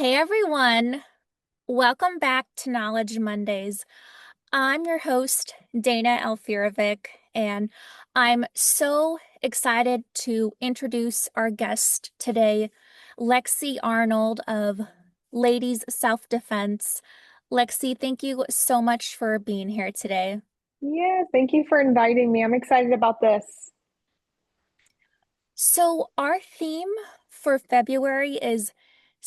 Hey everyone, welcome back to Knowledge Mondays. I'm your host, Dana Alfirovic, and I'm so excited to introduce our guest today, Lexi Arnold of Ladies Self Defense. Lexi, thank you so much for being here today. Yeah, thank you for inviting me. I'm excited about this. So, our theme for February is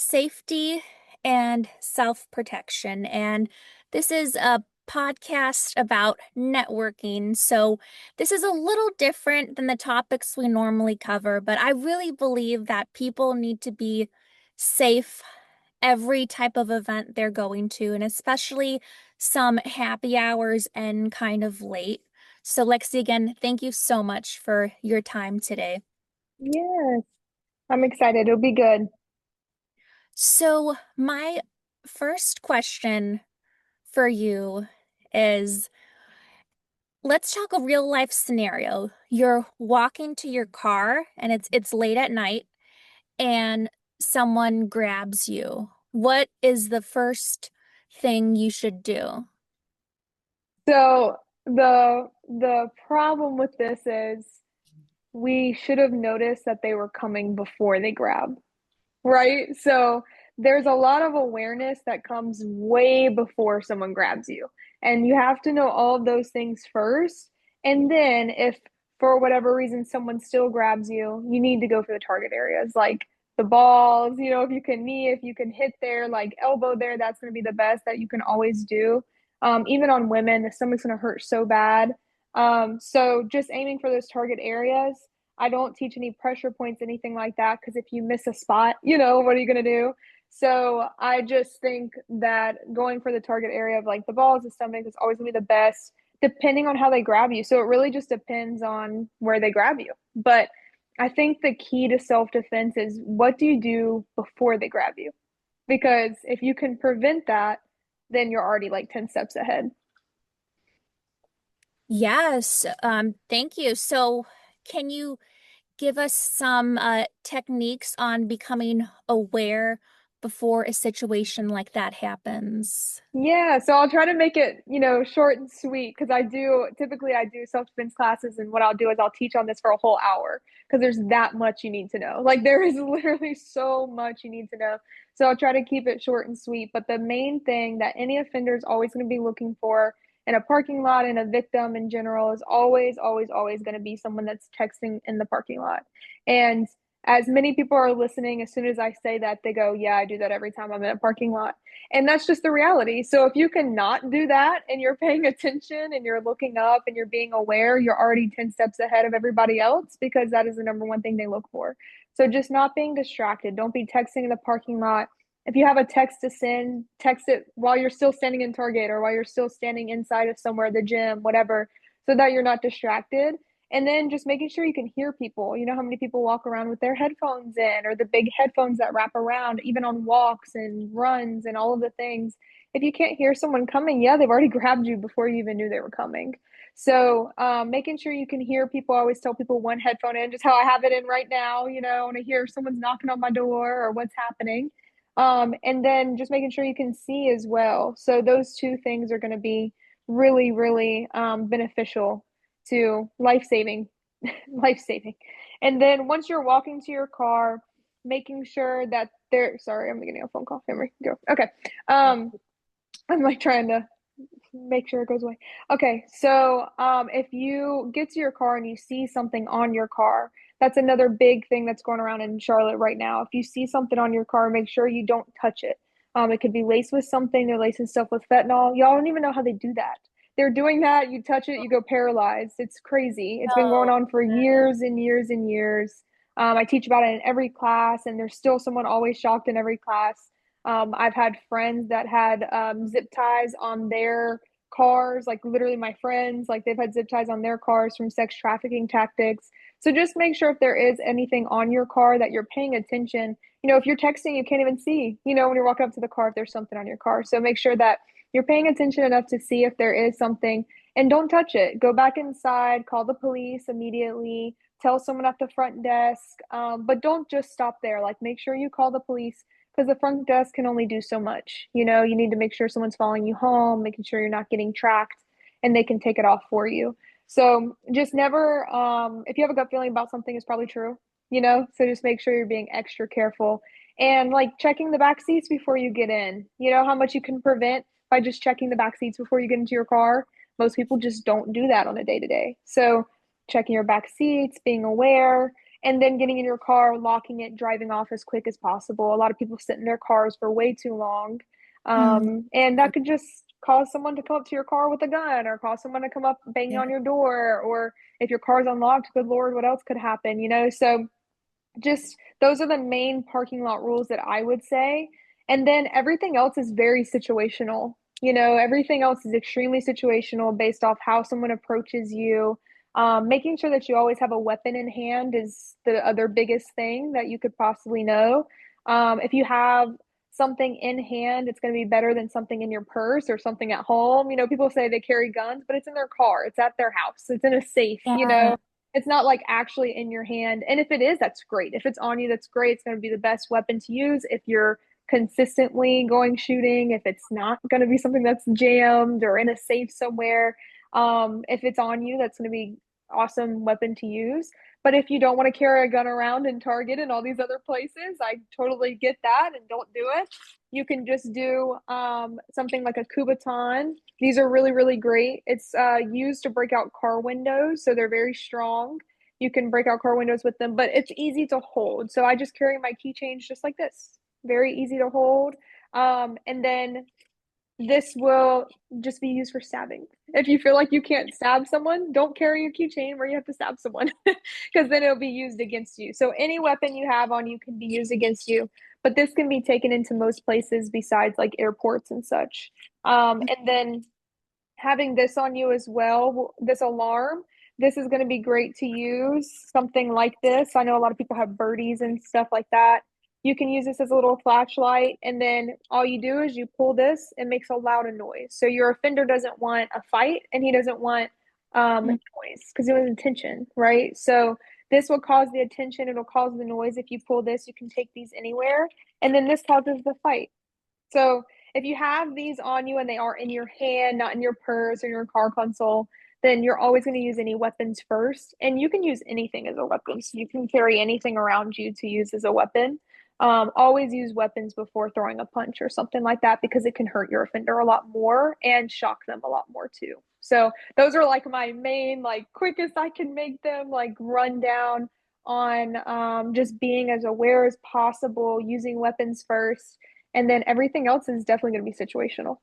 safety and self-protection. And this is a podcast about networking. So, this is a little different than the topics we normally cover, but I really believe that people need to be safe every type of event they're going to, and especially some happy hours and kind of late. So, Lexi, again, thank you so much for your time today. Yes, I'm excited. It'll be good. So, my first question for you is let's talk a real life scenario. You're walking to your car and it's late at night and someone grabs you. What is the first thing you should do? So the problem with this is we should have noticed that they were coming before they grab, right? So there's a lot of awareness that comes way before someone grabs you. And you have to know all of those things first. And then if for whatever reason someone still grabs you, you need to go for the target areas like the balls, if you can knee, if you can hit there, like elbow there, that's going to be the best that you can always do. Even on women, the stomach's going to hurt so bad. So just aiming for those target areas. I don't teach any pressure points, anything like that, because if you miss a spot, what are you going to do? So I just think that going for the target area of like the balls, the stomach is always going to be the best, depending on how they grab you. So it really just depends on where they grab you. But I think the key to self defense is what do you do before they grab you? Because if you can prevent that, then you're already like 10 steps ahead. Yes, thank you. So, can you give us some techniques on becoming aware before a situation like that happens? Yeah, so I'll try to make it, short and sweet because I do self-defense classes and what I'll do is I'll teach on this for a whole hour because there's that much you need to know. Like there is literally so much you need to know. So I'll try to keep it short and sweet, but the main thing that any offender is always going to be looking for in a parking lot and a victim in general is always, always, always going to be someone that's texting in the parking lot. And as many people are listening, as soon as I say that, they go, "Yeah, I do that every time I'm in a parking lot." And that's just the reality. So if you cannot do that and you're paying attention and you're looking up and you're being aware, you're already 10 steps ahead of everybody else because that is the number one thing they look for. So just not being distracted. Don't be texting in the parking lot. If you have a text to send, text it while you're still standing in Target or while you're still standing inside of somewhere, the gym, whatever, so that you're not distracted. And then just making sure you can hear people. You know how many people walk around with their headphones in or the big headphones that wrap around, even on walks and runs and all of the things. If you can't hear someone coming, yeah, they've already grabbed you before you even knew they were coming. So making sure you can hear people. I always tell people one headphone in, just how I have it in right now, when I hear someone's knocking on my door or what's happening. And then just making sure you can see as well. So those two things are going to be really, really beneficial to life saving, life saving. And then once you're walking to your car, making sure that sorry, I'm getting a phone call. Henry, go. Okay. Um, I'm like trying to make sure it goes away. Okay, so if you get to your car and you see something on your car, that's another big thing that's going around in Charlotte right now. If you see something on your car, make sure you don't touch it. It could be laced with something. They're lacing stuff with fentanyl. Y'all don't even know how they do that. They're doing that. You touch it, you go paralyzed. It's crazy. It's been going Oh, on for years and years and years. I teach about it in every class, and there's still someone always shocked in every class. I've had friends that had zip ties on their cars, like literally my friends, like they've had zip ties on their cars from sex trafficking tactics. So just make sure if there is anything on your car that you're paying attention. If you're texting, you can't even see, when you're walking up to the car if there's something on your car. So make sure that you're paying attention enough to see if there is something and don't touch it. Go back inside, call the police immediately, tell someone at the front desk. But don't just stop there. Like, make sure you call the police because the front desk can only do so much. You need to make sure someone's following you home, making sure you're not getting tracked, and they can take it off for you. So just never, if you have a gut feeling about something, it's probably true. So just make sure you're being extra careful and like checking the back seats before you get in. You know how much you can prevent by just checking the back seats before you get into your car. Most people just don't do that on a day to day. So checking your back seats, being aware, and then getting in your car, locking it, driving off as quick as possible. A lot of people sit in their cars for way too long. Mm, And that could just cause someone to come up to your car with a gun or cause someone to come up banging yeah. on your door. Or if your car's unlocked, good Lord, what else could happen? So just those are the main parking lot rules that I would say. And then everything else is very situational. Everything else is extremely situational based off how someone approaches you. Making sure that you always have a weapon in hand is the other biggest thing that you could possibly know. If you have something in hand, it's going to be better than something in your purse or something at home. People say they carry guns, but it's in their car, it's at their house, it's in a safe. Yeah. It's not like actually in your hand. And if it is, that's great. If it's on you, that's great. It's going to be the best weapon to use if you're consistently going shooting. If it's not going to be something that's jammed or in a safe somewhere, if it's on you, that's going to be awesome weapon to use. But if you don't want to carry a gun around in Target and all these other places, I totally get that and don't do it. You can just do something like a Kubotan. These are really, really great. It's used to break out car windows, so they're very strong. You can break out car windows with them, but it's easy to hold. So I just carry my keychains just like this. Very easy to hold. And then this will just be used for stabbing. If you feel like you can't stab someone, don't carry a keychain where you have to stab someone because then it'll be used against you. So any weapon you have on you can be used against you, but this can be taken into most places besides like airports and such. And then having this on you as well, this alarm, this is going to be great to use. Something like this. I know a lot of people have birdies and stuff like that. You can use this as a little flashlight, and then all you do is you pull this, it makes a loud noise. So your offender doesn't want a fight and he doesn't want Mm. noise because he wants attention, right? So this will cause the attention, it'll cause the noise. If you pull this, you can take these anywhere, and then this causes the fight. So if you have these on you and they are in your hand, not in your purse or your car console, then you're always going to use any weapons first. And you can use anything as a weapon. So you can carry anything around you to use as a weapon. Always use weapons before throwing a punch or something like that because it can hurt your offender a lot more and shock them a lot more too. So those are like my main, like quickest I can make them like rundown on just being as aware as possible, using weapons first, and then everything else is definitely going to be situational.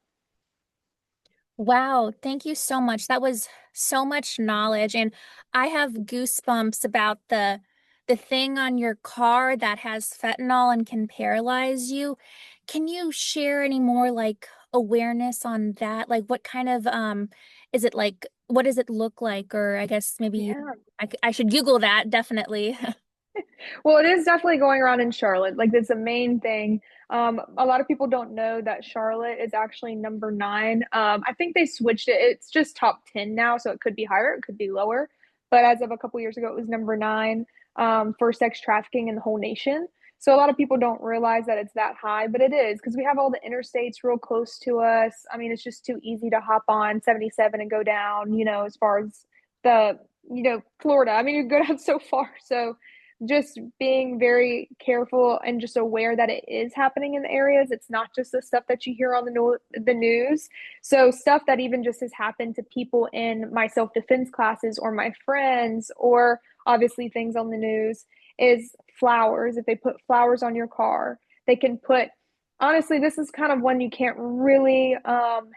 Wow, thank you so much. That was so much knowledge, and I have goosebumps about the thing on your car that has fentanyl and can paralyze you. Can you share any more like awareness on that? Like what kind of is it like what does it look like? Or I guess maybe Yeah. I should Google that definitely. Well, it is definitely going around in Charlotte. Like, that's the main thing. A lot of people don't know that Charlotte is actually number 9. I think they switched it. It's just top 10 now, so it could be higher, it could be lower. But as of a couple years ago, it was number 9 for sex trafficking in the whole nation. So a lot of people don't realize that it's that high, but it is because we have all the interstates real close to us. I mean, it's just too easy to hop on 77 and go down, as far as Florida. I mean, you go down so far. So just being very careful and just aware that it is happening in the areas. It's not just the stuff that you hear on the news. So stuff that even just has happened to people in my self-defense classes or my friends, or obviously things on the news, is flowers. If they put flowers on your car, they can put, honestly, this is kind of one you can't really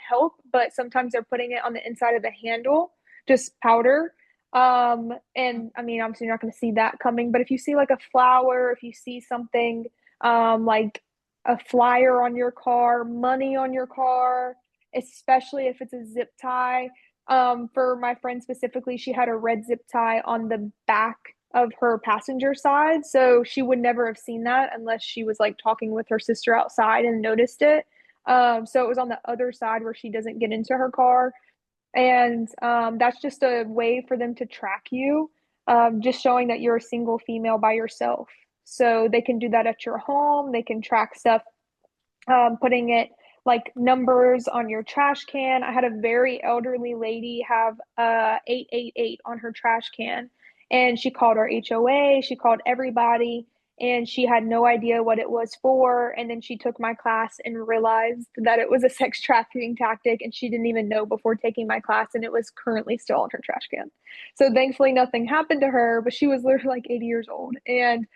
help, but sometimes they're putting it on the inside of the handle, just powder. And I mean, obviously, you're not going to see that coming, but if you see like a flower, if you see something like a flyer on your car, money on your car, especially if it's a zip tie. For my friend specifically, she had a red zip tie on the back of her passenger side, so she would never have seen that unless she was like talking with her sister outside and noticed it. So it was on the other side where she doesn't get into her car, and that's just a way for them to track you. just showing that you're a single female by yourself. So they can do that at your home. They can track stuff, putting it like numbers on your trash can. I had a very elderly lady have 888 on her trash can, and she called our HOA, she called everybody, and she had no idea what it was for. And then she took my class and realized that it was a sex trafficking tactic, and she didn't even know before taking my class, and it was currently still on her trash can. So thankfully nothing happened to her, but she was literally like 80 years old. And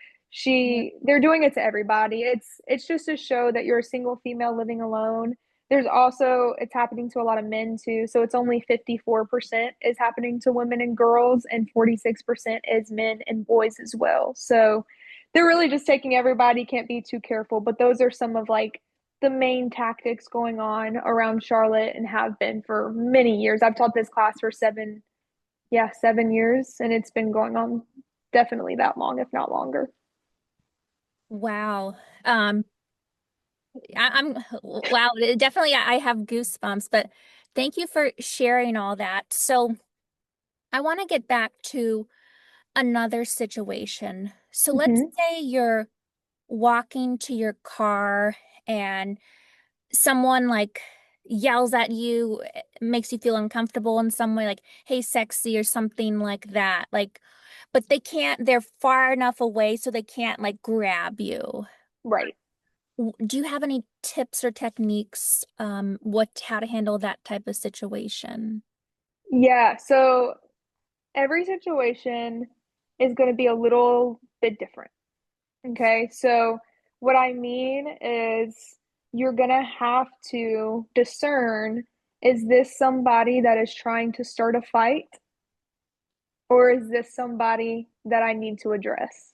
they're doing it to everybody. It's just to show that you're a single female living alone. There's also, it's happening to a lot of men too. So it's only 54% is happening to women and girls, and 46% is men and boys as well. So they're really just taking everybody, can't be too careful. But those are some of like the main tactics going on around Charlotte and have been for many years. I've taught this class for 7 years, and it's been going on definitely that long, if not longer. Wow. I'm wow, definitely I have goosebumps, but thank you for sharing all that. So I want to get back to another situation. So let's Hmm. say you're walking to your car and someone like yells at you, makes you feel uncomfortable in some way, like, hey, sexy, or something like that. Like, but they're far enough away so they can't like grab you. Right. Do you have any tips or techniques, how to handle that type of situation? Yeah. So every situation is going to be a little bit different. Okay. So what I mean is you're going to have to discern, is this somebody that is trying to start a fight, or is this somebody that I need to address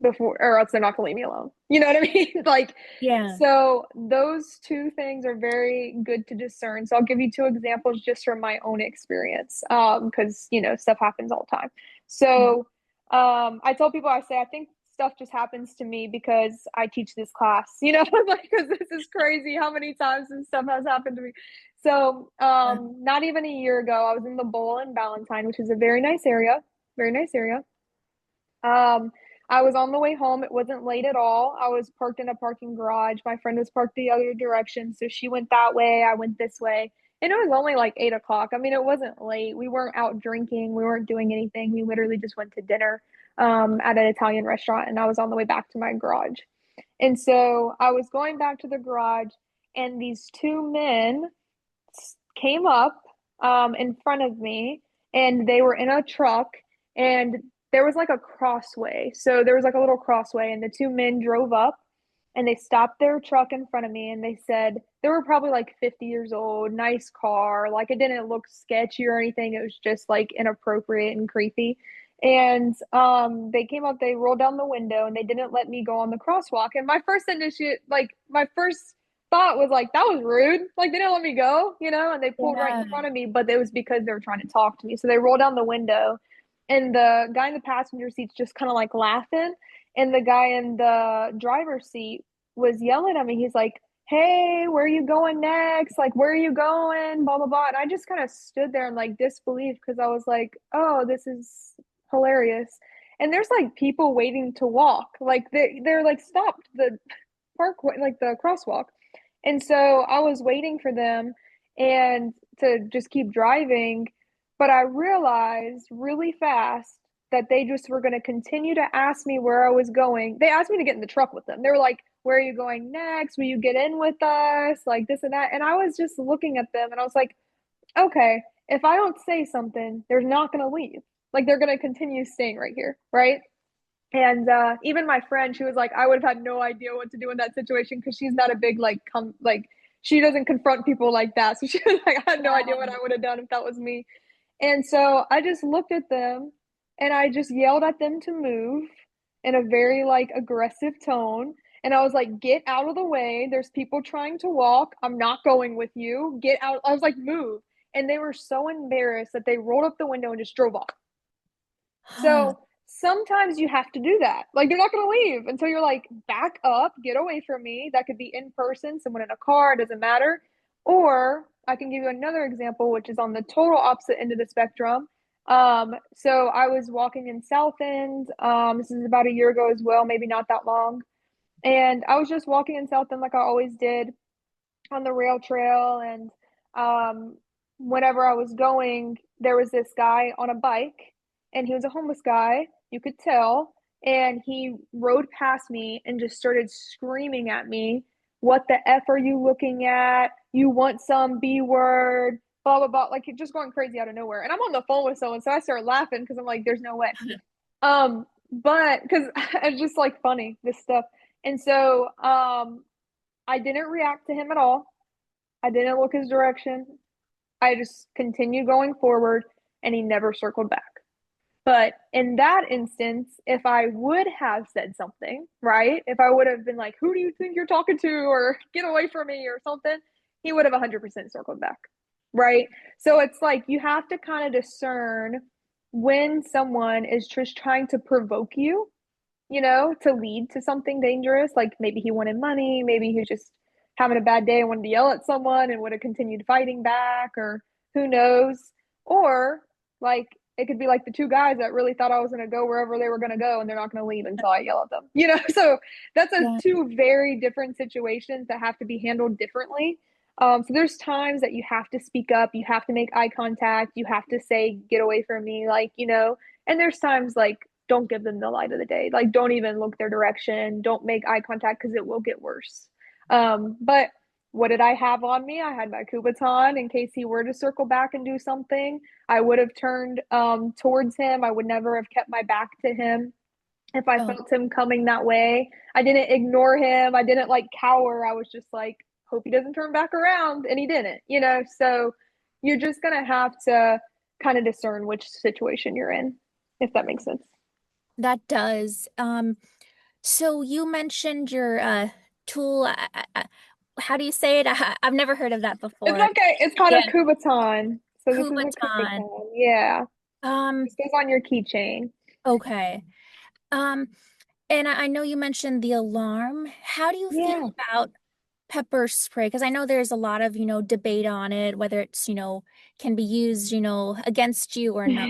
before, or else they're not gonna leave me alone. You know what I mean? Like, Yeah. so those two things are very good to discern. So I'll give you two examples just from my own experience, because stuff happens all the time. So I tell people, I say I think stuff just happens to me because I teach this class. Like, because this is crazy how many times this stuff has happened to me. So not even a year ago, I was in the Bowl in Ballantyne, which is a very nice area, very nice area. Um, I was on the way home. It wasn't late at all. I was parked in a parking garage. My friend was parked the other direction. So she went that way. I went this way. And it was only like 8 o'clock. I mean, it wasn't late. We weren't out drinking. We weren't doing anything. We literally just went to dinner at an Italian restaurant. And I was on the way back to my garage. And so I was going back to the garage, and these two men came up in front of me, and they were in a truck, and there was like a crossway. So there was like a little crossway, and the two men drove up, and they stopped their truck in front of me, and they said they were probably like 50 years old, nice car. Like, it didn't look sketchy or anything. It was just like inappropriate and creepy. And they came up, they rolled down the window, and they didn't let me go on the crosswalk. And my first thought was like, that was rude. Like, they didn't let me go, and they pulled right in Yeah. front of me, but it was because they were trying to talk to me. So they rolled down the window, and the guy in the passenger seat's just kind of like laughing. And the guy in the driver's seat was yelling at me. He's like, hey, where are you going next? Like, where are you going? Blah, blah, blah. And I just kind of stood there in like disbelief, because I was like, oh, this is hilarious. And there's like people waiting to walk. Like, they're like stopped the parkway, like the crosswalk. And so I was waiting for them and to just keep driving, but I realized really fast that they just were going to continue to ask me where I was going. They asked me to get in the truck with them. They were like, where are you going next? Will you get in with us? Like this and that. And I was just looking at them, and I was like, okay, if I don't say something, they're not going to leave. Like, they're going to continue staying right here, right? And even my friend, she was like, I would have had no idea what to do in that situation, because she's not a big like she doesn't confront people like that. So she was like, I had no idea what I would have done if that was me. And so I just looked at them, and I just yelled at them to move in a very like aggressive tone. And I was like, get out of the way. There's people trying to walk. I'm not going with you. Get out. I was like, move. And they were so embarrassed that they rolled up the window and just drove off. Huh. So sometimes you have to do that. Like, they're not going to leave until you're like, back up, get away from me. That could be in person, someone in a car, it doesn't matter. Or I can give you another example, which is on the total opposite end of the spectrum. So I was walking in South End. This is about a year ago as well, maybe not that long. And I was just walking in South End like I always did on the rail trail. And um, whenever I was going, there was this guy on a bike, and he was a homeless guy, you could tell. And he rode past me and just started screaming at me, "What the F are you looking at? You want some B word?" Blah, blah, blah. Like just going crazy out of nowhere. And I'm on the phone with someone, so I started laughing because I'm like, there's no way. But because it's just like funny, this stuff. And so I didn't react to him at all. I didn't look his direction. I just continued going forward and he never circled back. But in that instance, if I would have said something, right? If I would have been like, "Who do you think you're talking to?" or "Get away from me," or something, he would have 100% circled back, right? So it's like you have to kind of discern when someone is just trying to provoke you, to lead to something dangerous. Like maybe he wanted money, maybe he was just having a bad day and wanted to yell at someone and would have continued fighting back, or who knows. Or like it could be like the two guys that really thought I was going to go wherever they were going to go and they're not going to leave until I yell at them. So that's a Yeah. two very different situations that have to be handled differently. So there's times that you have to speak up, you have to make eye contact, you have to say, "Get away from me," and there's times like don't give them the light of the day. Like, don't even look their direction. Don't make eye contact because it will get worse. But what did I have on me? I had my Kubaton in case he were to circle back and do something. I would have turned towards him. I would never have kept my back to him if I Oh, felt him coming that way. I didn't ignore him. I didn't like cower. I was just like, hope he doesn't turn back around. And he didn't. So you're just going to have to kind of discern which situation you're in, if that makes sense. that does. So you mentioned your tool. How do you say it? I've never heard of that It's before. okay. It's called Yeah, a Kubaton. So this is a Kubaton. Kubaton. Yeah. Um, This goes on your keychain. okay. Um, and I know you mentioned the alarm. How do you feel Yeah. about pepper spray? Because I know there's a lot of, debate on it, whether it's, can be used, against you or not.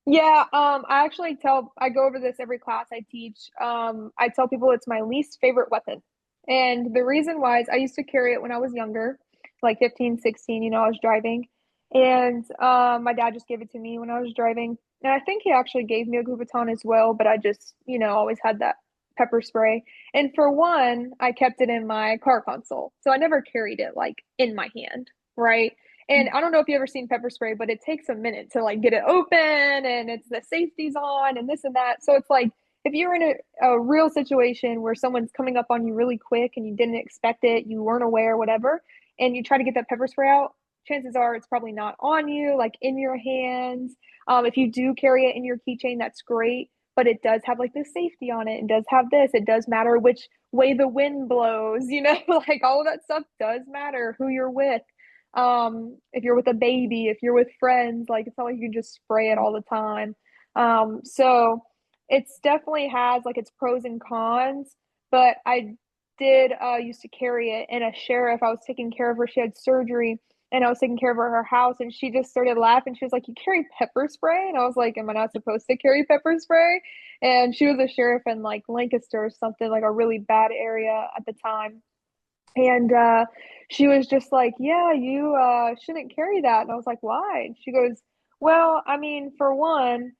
Yeah, I go over this every class I teach. I tell people it's my least favorite weapon. And the reason why is I used to carry it when I was younger, like 15, 16, I was driving. And my dad just gave it to me when I was driving. And I think he actually gave me a Goubaton as well, but I just, always had that pepper spray. And for one, I kept it in my car console. So I never carried it like in my hand, right? And I don't know if you ever seen pepper spray, but it takes a minute to like get it open and it's the safety's on and this and that. So it's like if you're in a real situation where someone's coming up on you really quick and you didn't expect it, you weren't aware, whatever, and you try to get that pepper spray out, chances are it's probably not on you, like in your hands. If you do carry it in your keychain, that's great, but it does have like the safety on it. It does have this. It does matter which way the wind blows, like all of that stuff does matter, who you're with. If you're with a baby, if you're with friends, like it's not like you can just spray it all the time. So it's definitely has like its pros and cons, but I did used to carry it, and a sheriff, I was taking care of her, she had surgery, and I was taking care of her house, and she just started laughing. She was like, "You carry pepper spray?" And I was like, "Am I not supposed to carry pepper spray?" And she was a sheriff in like Lancaster or something, like a really bad area at the time. And she was just like, "Yeah, you shouldn't carry that." And I was like, "Why?" And she goes, "Well, I mean, for one,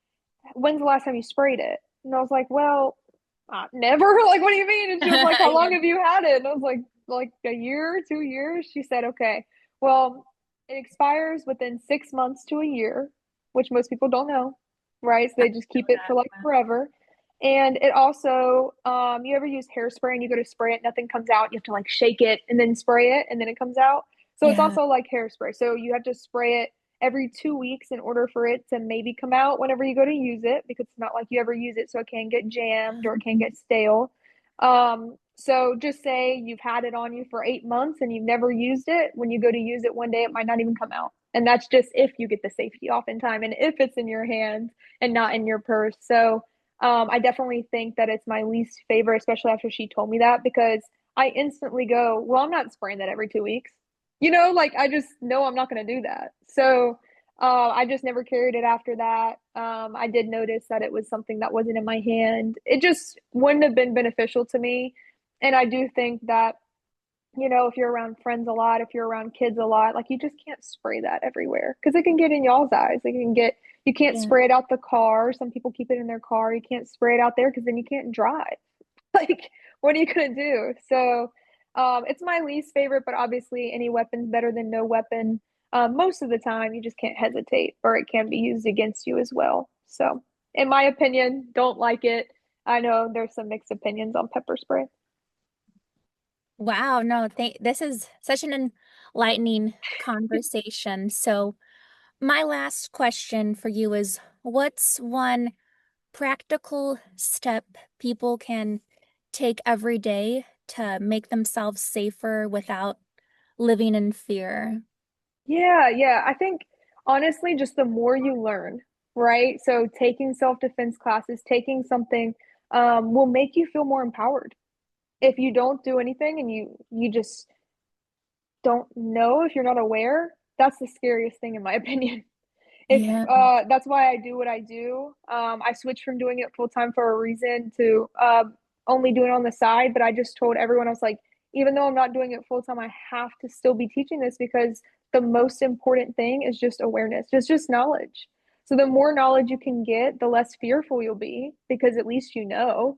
when's the last time you sprayed it?" And I was like, "Well, never." Like, what do you mean? And she was like, "How long Yeah. have you had it?" And I was like a year, 2 years. She said, "Okay, well, it expires within 6 months to a year," which most people don't know, right? So they just keep it for like forever. And it also, you ever use hairspray and you go to spray it, nothing comes out. You have to like shake it and then spray it and then it comes out. So it's Yeah. also like hairspray. So you have to spray it every 2 weeks in order for it to maybe come out whenever you go to use it, because it's not like you ever use it, so it can get jammed or it can get stale. So just say you've had it on you for 8 months and you've never used it. When you go to use it one day, it might not even come out. And that's just if you get the safety off in time and if it's in your hand and not in your purse. So I definitely think that it's my least favorite, especially after she told me that, because I instantly go, well, I'm not spraying that every 2 weeks. Like I just know I'm not going to do that. So I just never carried it after that. I did notice that it was something that wasn't in my hand. It just wouldn't have been beneficial to me. And I do think that, if you're around friends a lot, if you're around kids a lot, like you just can't spray that everywhere because it can get in y'all's eyes. You can't Yeah. spray it out the car. Some people keep it in their car. You can't spray it out there because then you can't drive. Like, what are you gonna do? So, it's my least favorite, but obviously any weapon's better than no weapon. Most of the time, you just can't hesitate, or it can be used against you as well. So, in my opinion, don't like it. I know there's some mixed opinions on pepper spray. Wow, no, this is such an enlightening conversation. So, my last question for you is what's one practical step people can take every day to make themselves safer without living in fear? Yeah, yeah. I think honestly, just the more you learn, right? So taking self-defense classes, taking something, will make you feel more empowered. If you don't do anything and you just don't know, if you're not aware, that's the scariest thing in my opinion. If Yeah. That's why I do what I do. I switched from doing it full time for a reason to only doing it on the side. But I just told everyone, I was like, even though I'm not doing it full time, I have to still be teaching this because the most important thing is just awareness, just knowledge. So the more knowledge you can get, the less fearful you'll be because at least you know.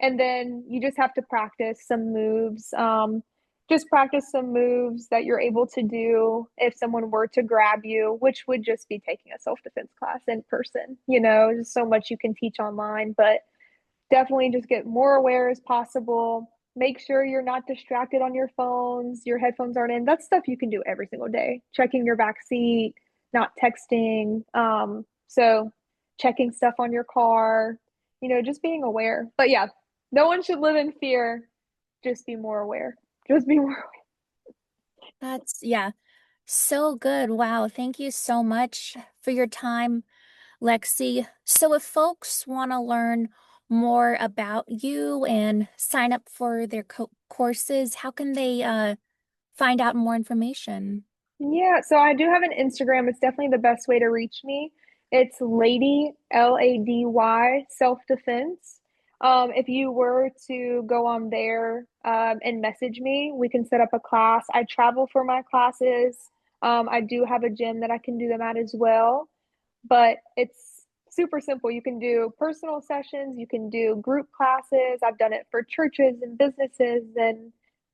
And then you just have to practice some moves. Just practice some moves that you're able to do if someone were to grab you, which would just be taking a self-defense class in person. There's so much you can teach online, but definitely just get more aware as possible. Make sure you're not distracted on your phones, your headphones aren't in. That's stuff you can do every single day. Checking your back seat, not texting. So checking stuff on your car, just being aware. But yeah, no one should live in fear. Just be more aware. Just be more. Yeah, so good. Wow. Thank you so much for your time, Lexi. So, if folks want to learn more about you and sign up for their courses, how can they find out more information? Yeah, so I do have an Instagram. It's definitely the best way to reach me. It's Lady Lady Self Defense. If you were to go on there and message me, we can set up a class. I travel for my classes. I do have a gym that I can do them at as well, but it's super simple. You can do personal sessions, you can do group classes. I've done it for churches and businesses and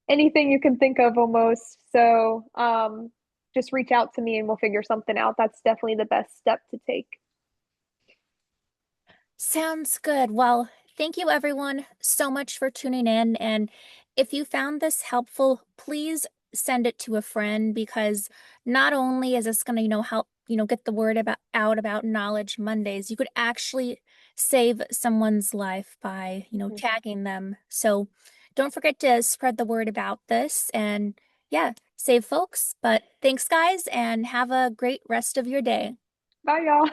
anything you can think of almost. So, just reach out to me and we'll figure something out. That's definitely the best step to take. Sounds good. Well, thank you everyone so much for tuning in. And if you found this helpful, please send it to a friend because not only is this going to, help, get the word out about Knowledge Mondays, you could actually save someone's life by, Mhm. tagging them. So don't forget to spread the word about this and yeah, save folks. But thanks guys and have a great rest of your day. Bye, y'all.